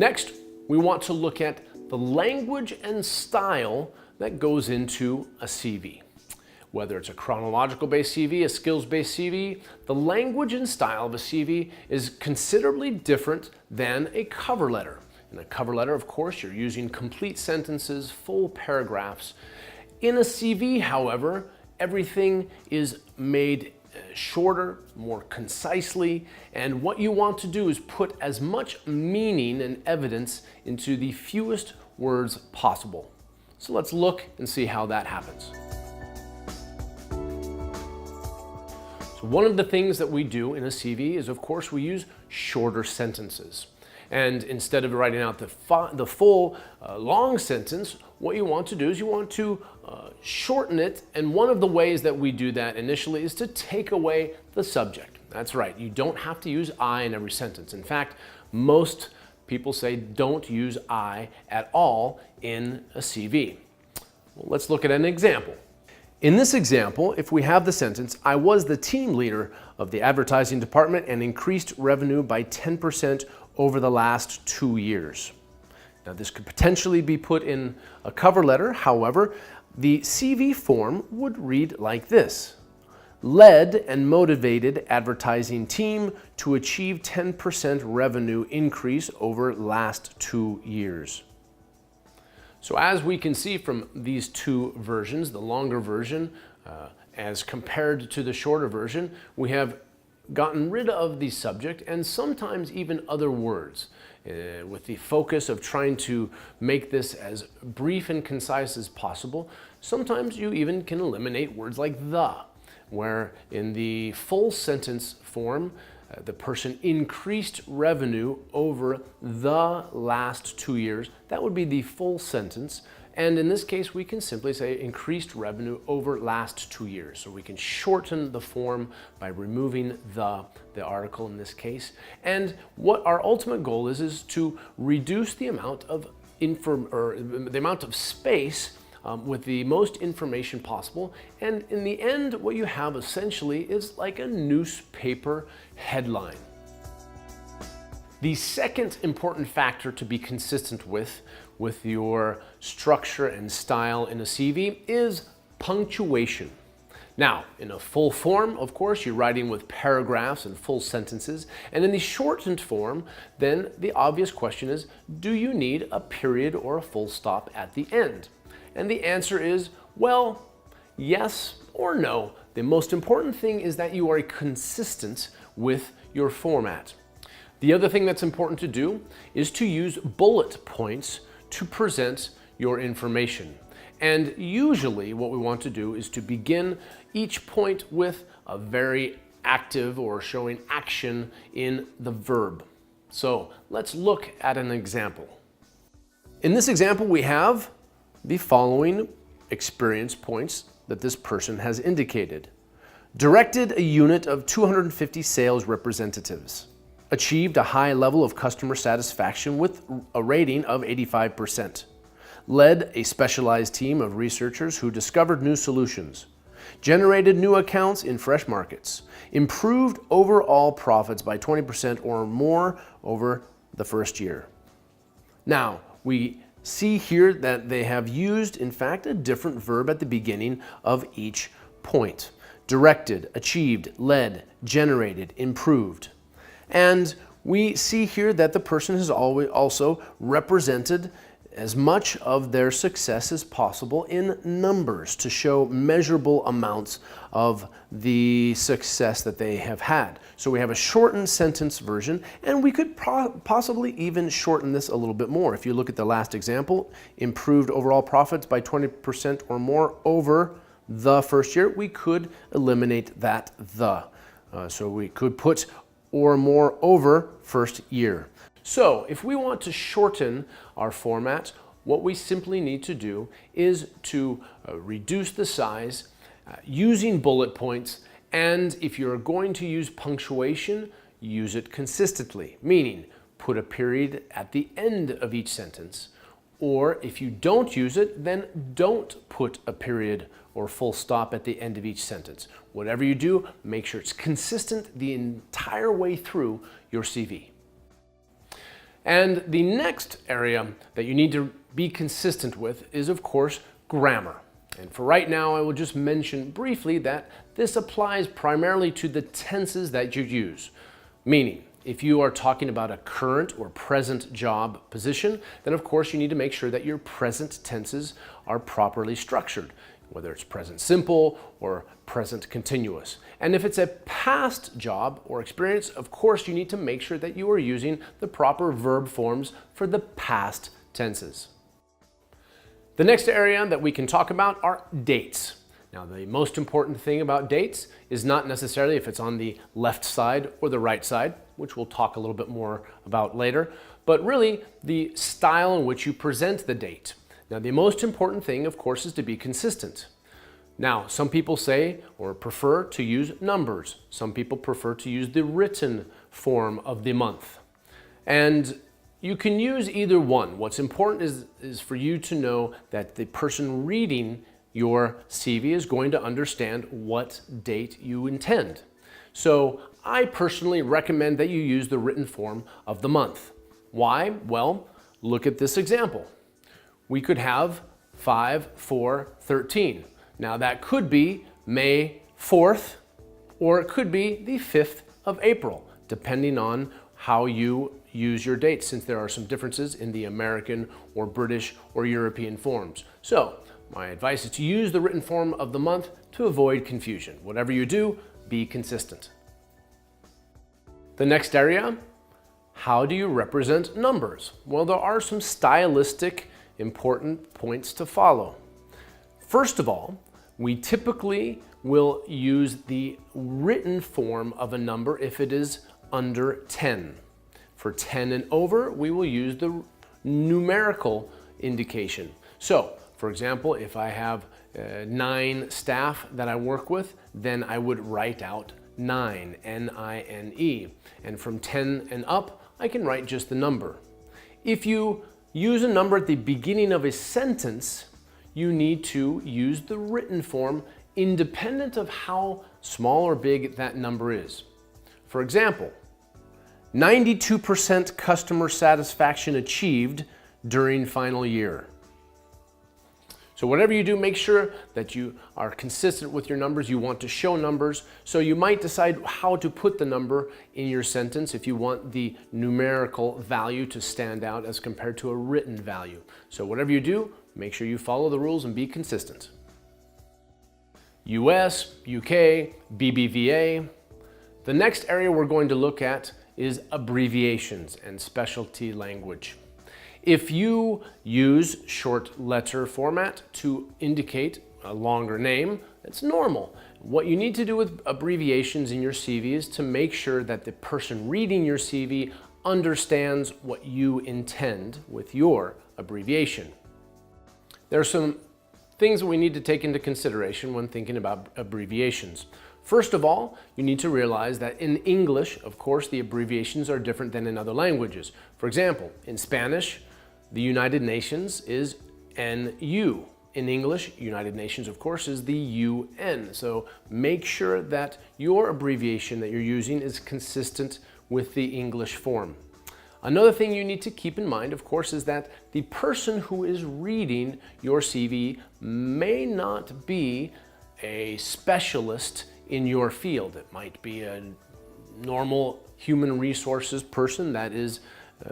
Next, we want to look at the language and style that goes into a CV. Whether it's a chronological-based CV, a skills-based CV, the language and style of a CV is considerably different than a cover letter. In a cover letter, of course, you're using complete sentences, full paragraphs. In a CV, however, everything is made shorter, more concisely, and what you want to do is put as much meaning and evidence into the fewest words possible. So let's look and see how that happens. So one of the things that we do in a CV is, of course, we use shorter sentences. And instead of writing out the full long sentence, what you want to do is you want to shorten it. And one of the ways that we do that initially is to take away the subject. That's right, you don't have to use I in every sentence. In fact, most people say don't use I at all in a CV. Well, let's look at an example. In this example, if we have the sentence, I was the team leader of the advertising department and increased revenue by 10% over the last 2 years. Now, this could potentially be put in a cover letter. However, the CV form would read like this: led and motivated advertising team to achieve 10% revenue increase over last 2 years. So as we can see from these two versions, the longer version as compared to the shorter version, we have gotten rid of the subject and sometimes even other words with the focus of trying to make this as brief and concise as possible. Sometimes you even can eliminate words like the, where in the full sentence form, the person increased revenue over the last 2 years. That would be the full sentence. And in this case, we can simply say increased revenue over last 2 years. So we can shorten the form by removing the article in this case. And what our ultimate goal is to reduce the amount of space with the most information possible. And in the end, what you have essentially is like a newspaper headline. The second important factor to be consistent with your structure and style in a CV is punctuation. Now, in a full form, of course, you're writing with paragraphs and full sentences. And in the shortened form, then the obvious question is, do you need a period or a full stop at the end? And the answer is, well, yes or no. The most important thing is that you are consistent with your format. The other thing that's important to do is to use bullet points to present your information. And usually what we want to do is to begin each point with a very active or showing action in the verb. So let's look at an example. In this example, we have the following experience points that this person has indicated. Directed a unit of 250 sales representatives. Achieved a high level of customer satisfaction with a rating of 85%. Led a specialized team of researchers who discovered new solutions. Generated new accounts in fresh markets. Improved overall profits by 20% or more over the first year. Now, we see here that they have used, in fact, a different verb at the beginning of each point. Directed, achieved, led, generated, improved. And we see here that the person has also represented as much of their success as possible in numbers to show measurable amounts of the success that they have had. So we have a shortened sentence version, and we could possibly even shorten this a little bit more. If you look at the last example, improved overall profits by 20% or more over the first year, we could eliminate that the. So we could put or more over first year. So if we want to shorten our format, what we simply need to do is to reduce the size using bullet points, and if you're going to use punctuation, use it consistently, meaning put a period at the end of each sentence. Or if you don't use it, then don't put a period or full stop at the end of each sentence. Whatever you do, make sure it's consistent the entire way through your CV. And the next area that you need to be consistent with is, of course, grammar. And for right now, I will just mention briefly that this applies primarily to the tenses that you use. Meaning, if you are talking about a current or present job position, then of course you need to make sure that your present tenses are properly structured, whether it's present simple or present continuous. And if it's a past job or experience, of course you need to make sure that you are using the proper verb forms for the past tenses. The next area that we can talk about are dates. Now, the most important thing about dates is not necessarily if it's on the left side or the right side, which we'll talk a little bit more about later, but really the style in which you present the date. Now, the most important thing, of course, is to be consistent. Now, some people say or prefer to use numbers. Some people prefer to use the written form of the month. And you can use either one. What's important is for you to know that the person reading your CV is going to understand what date you intend. So I personally recommend that you use the written form of the month. Why? Well, look at this example. We could have 5/4/13. Now that could be May 4th, or it could be the 5th of April, depending on how you use your dates, since there are some differences in the American or British or European forms. So my advice is to use the written form of the month to avoid confusion. Whatever you do, be consistent. The next area, how do you represent numbers? Well, there are some stylistic important points to follow. First of all, we typically will use the written form of a number if it is under 10. For 10 and over, we will use the numerical indication. So, for example, if I have 9 staff that I work with, then I would write out 9, N-I-N-E. And from 10 and up, I can write just the number. If you use a number at the beginning of a sentence, you need to use the written form independent of how small or big that number is. For example, 92% customer satisfaction achieved during final year. So whatever you do, make sure that you are consistent with your numbers. You want to show numbers, so you might decide how to put the number in your sentence if you want the numerical value to stand out as compared to a written value. So whatever you do, make sure you follow the rules and be consistent. US, UK, BBVA. The next area we're going to look at is abbreviations and specialty language. If you use short letter format to indicate a longer name, that's normal. What you need to do with abbreviations in your CV is to make sure that the person reading your CV understands what you intend with your abbreviation. There are some things that we need to take into consideration when thinking about abbreviations. First of all, you need to realize that in English, of course, the abbreviations are different than in other languages. For example, in Spanish, the United Nations is NU. In English, United Nations, of course, is the UN. So make sure that your abbreviation that you're using is consistent with the English form. Another thing you need to keep in mind, of course, is that the person who is reading your CV may not be a specialist in your field. It might be a normal human resources person that is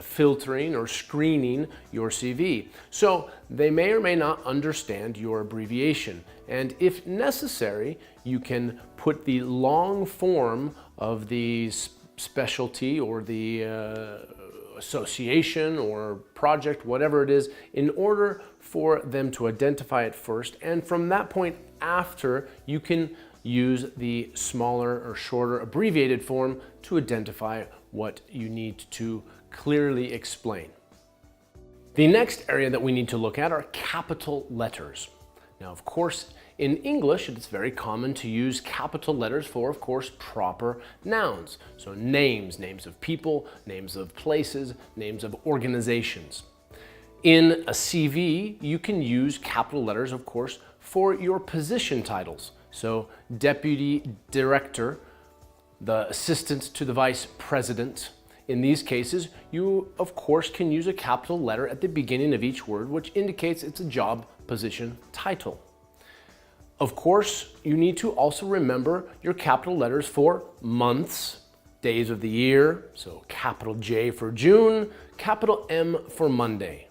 filtering or screening your CV. So they may or may not understand your abbreviation. And if necessary, you can put the long form of the specialty or the association or project, whatever it is, in order for them to identify it first. And from that point after, you can use the smaller or shorter abbreviated form to identify what you need to clearly explain. The next area that we need to look at are capital letters. Now, of course, in English, it's very common to use capital letters for, of course, proper nouns. So names, names of people, names of places, names of organizations. In a CV, you can use capital letters, of course, for your position titles. So deputy director, the assistant to the vice president. In these cases, you of course can use a capital letter at the beginning of each word, which indicates it's a job position title. Of course, you need to also remember your capital letters for months, days of the year, so capital J for June, capital M for Monday.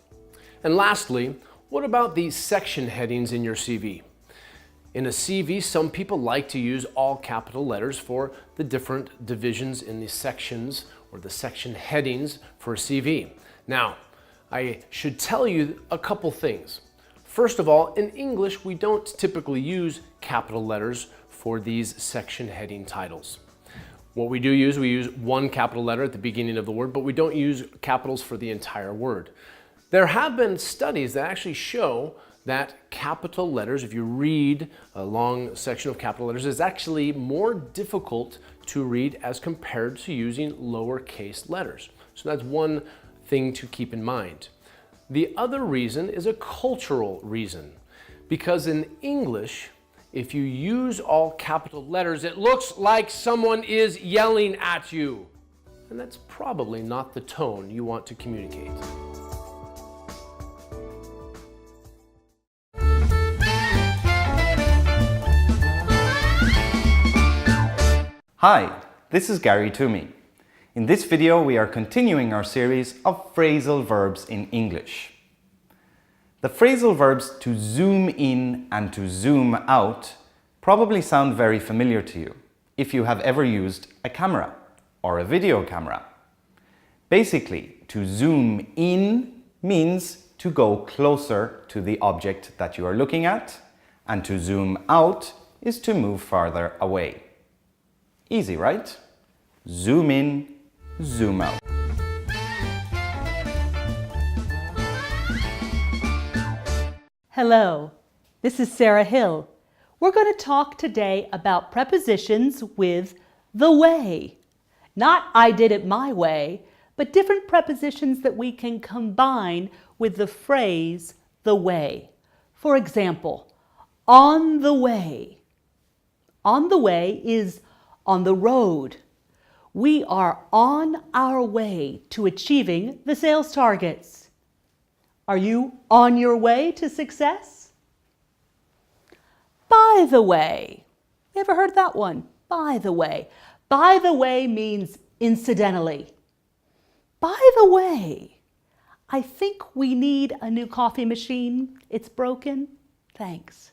And lastly, what about the section headings in your CV? In a CV, some people like to use all capital letters for the different divisions in the sections or the section headings for a CV. Now, I should tell you a couple things. First of all, in English, we don't typically use capital letters for these section heading titles. What we use one capital letter at the beginning of the word, but we don't use capitals for the entire word. There have been studies that actually show that capital letters, if you read a long section of capital letters, is actually more difficult to read as compared to using lowercase letters. So that's one thing to keep in mind. The other reason is a cultural reason, because in English, if you use all capital letters, it looks like someone is yelling at you. And that's probably not the tone you want to communicate. Hi, this is Gary Toomey. In this video, we are continuing our series of phrasal verbs in English. The phrasal verbs to zoom in and to zoom out probably sound very familiar to you if you have ever used a camera or a video camera. Basically, to zoom in means to go closer to the object that you are looking at, and to zoom out is to move farther away. Easy, right? Zoom in, zoom out. Hello, this is Sarah Hill. We're going to talk today about prepositions with the way. Not I did it my way, but different prepositions that we can combine with the phrase the way. For example, on the way. On the way is on the road. We are on our way to achieving the sales targets. Are you on your way to success? By the way. You ever heard that one? By the way. By the way means incidentally. By the way, I think we need a new coffee machine. It's broken. Thanks.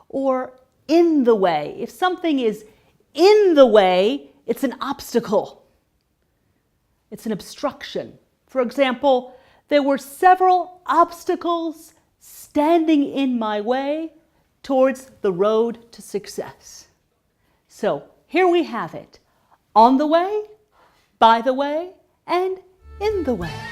Or in the way. If something is in the way, it's an obstacle. It's an obstruction. For example, there were several obstacles standing in my way towards the road to success. So here we have it. On the way, by the way, and in the way.